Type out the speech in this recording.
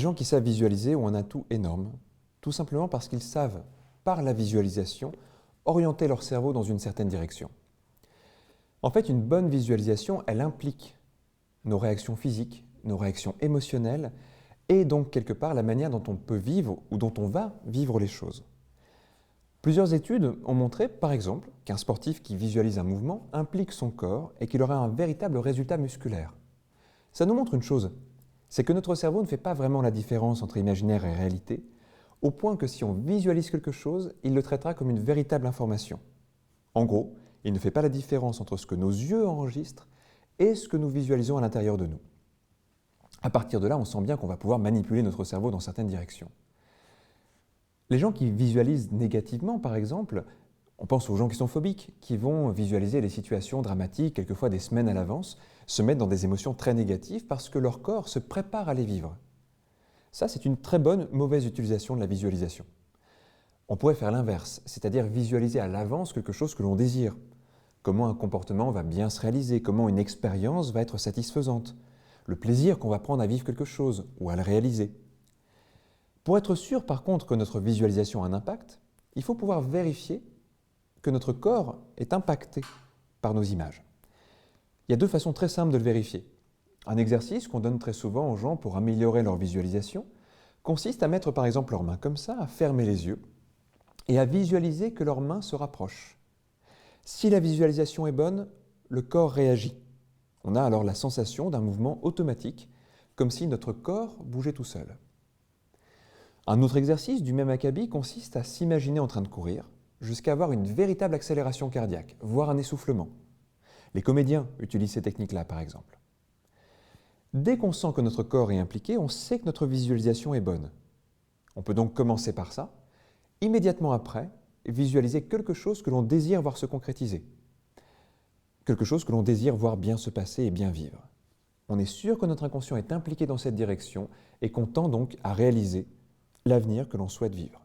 gens qui savent visualiser ont un atout énorme, tout simplement parce qu'ils savent, par la visualisation, orienter leur cerveau dans une certaine direction. En fait, une bonne visualisation, elle implique nos réactions physiques, nos réactions émotionnelles, et donc quelque part la manière dont on peut vivre ou dont on va vivre les choses. Plusieurs études ont montré, par exemple, qu'un sportif qui visualise un mouvement implique son corps et qu'il aura un véritable résultat musculaire. Ça nous montre une chose, c'est que notre cerveau ne fait pas vraiment la différence entre imaginaire et réalité, au point que si on visualise quelque chose, il le traitera comme une véritable information. En gros, il ne fait pas la différence entre ce que nos yeux enregistrent et ce que nous visualisons à l'intérieur de nous. À partir de là, on sent bien qu'on va pouvoir manipuler notre cerveau dans certaines directions. Les gens qui visualisent négativement, par exemple, on pense aux gens qui sont phobiques, qui vont visualiser les situations dramatiques, quelquefois des semaines à l'avance, se mettre dans des émotions très négatives parce que leur corps se prépare à les vivre. Ça, c'est une très bonne, mauvaise utilisation de la visualisation. On pourrait faire l'inverse, c'est-à-dire visualiser à l'avance quelque chose que l'on désire. Comment un comportement va bien se réaliser, comment une expérience va être satisfaisante, le plaisir qu'on va prendre à vivre quelque chose ou à le réaliser. Pour être sûr par contre que notre visualisation a un impact, il faut pouvoir vérifier que notre corps est impacté par nos images. Il y a deux façons très simples de le vérifier. Un exercice qu'on donne très souvent aux gens pour améliorer leur visualisation consiste à mettre par exemple leurs mains comme ça, à fermer les yeux et à visualiser que leurs mains se rapprochent. Si la visualisation est bonne, le corps réagit. On a alors la sensation d'un mouvement automatique, comme si notre corps bougeait tout seul. Un autre exercice du même acabit consiste à s'imaginer en train de courir jusqu'à avoir une véritable accélération cardiaque, voire un essoufflement. Les comédiens utilisent ces techniques-là, par exemple. Dès qu'on sent que notre corps est impliqué, on sait que notre visualisation est bonne. On peut donc commencer par ça. Immédiatement après, visualiser quelque chose que l'on désire voir se concrétiser. Quelque chose que l'on désire voir bien se passer et bien vivre. On est sûr que notre inconscient est impliqué dans cette direction et qu'on tend donc à réaliser l'avenir que l'on souhaite vivre.